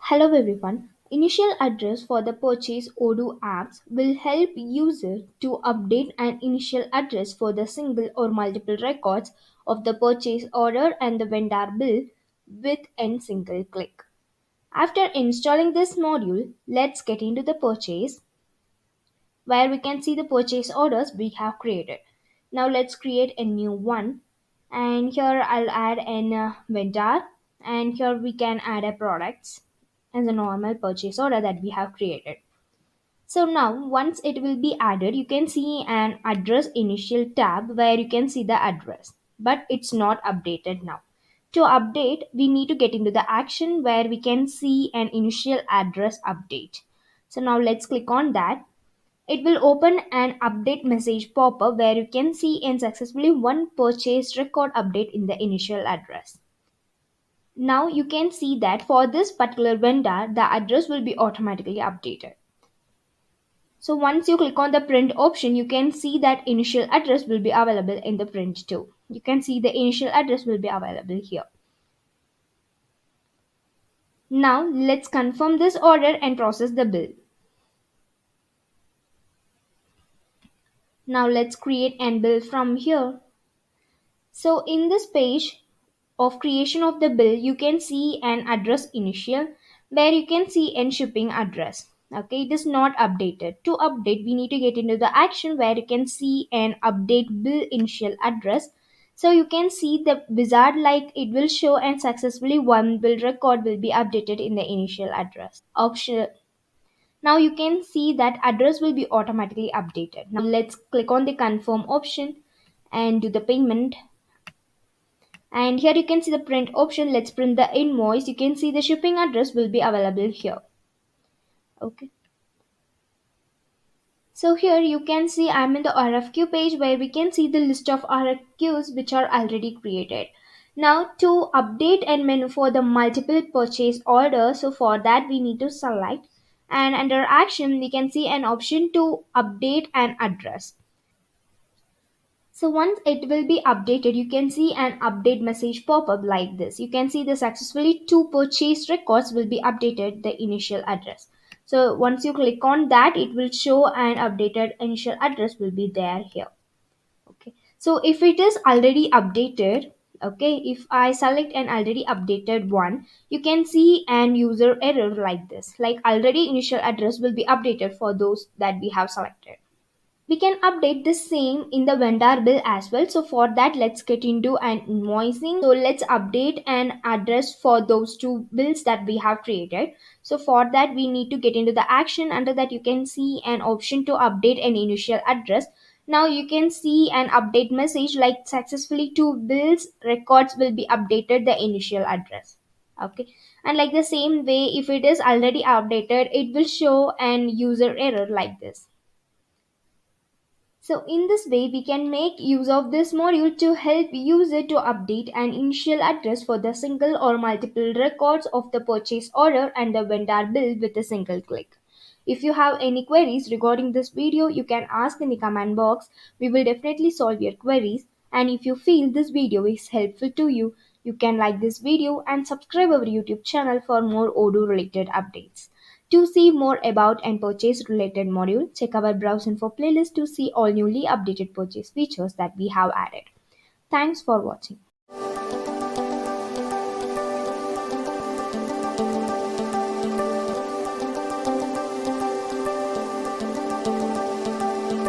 Hello everyone. Initial address for the Purchase Odoo apps will help user to update an initial address for the single or multiple records of the purchase order and the vendor bill with a single click. After installing this module, let's get into the purchase where we can see the purchase orders we have created. Now let's create a new one, and here I'll add an vendor, and here we can add a products as a normal purchase order that we have created. So now once it will be added, you can see an address initial tab where you can see the address, but it's not updated now. To update, we need to get into the action where we can see an initial address update. So now let's click on that. It will open an update message pop-up where you can see and successfully one purchase record update in the initial address. Now you can see that for this particular vendor, the address will be automatically updated. So once you click on the print option, you can see that initial address will be available in the print too. You can see the initial address will be available here. Now let's confirm this order and process the bill. Now let's create an bill from here. So in this page of creation of the bill, you can see an address initial where you can see an shipping address. Okay, it is not updated. To update, we need to get into the action where you can see an update bill initial address. So you can see the wizard like it will show and successfully one bill record will be updated in the initial address option. Now you can see that address will be automatically updated. Now let's click on the confirm option and do the payment. And here you can see the print option. Let's print the invoice. You can see the shipping address will be available here. Okay. So here you can see I'm in the RFQ page where we can see the list of RFQs which are already created. Now to update and menu for the multiple purchase orders, so for that we need to select, and under action we can see an option to update an address. So once it will be updated, you can see an update message pop up like this. You can see the successfully two purchase records will be updated the initial address. So once you click on that, it will show an updated initial address will be there here. Okay. So if it is already updated, okay, if I select an already updated one, you can see an user error like this. Like already initial address will be updated for those that we have selected. We can update the same in the vendor bill as well. So for that, let's get into an invoicing. So let's update an address for those two bills that we have created. So for that, we need to get into the action. Under that, you can see an option to update an initial address. Now you can see an update message like successfully two bills records will be updated the initial address. Okay, and like the same way, if it is already updated, it will show an user error like this. So in this way, we can make use of this module to help user to update an initial address for the single or multiple records of the purchase order and the vendor bill with a single click. If you have any queries regarding this video, you can ask in the comment box. We will definitely solve your queries. And if you feel this video is helpful to you, you can like this video and subscribe our YouTube channel for more Odoo related updates. To see more about and purchase related module, check our BrowseInfo playlist to see all newly updated purchase features that we have added. Thanks for watching.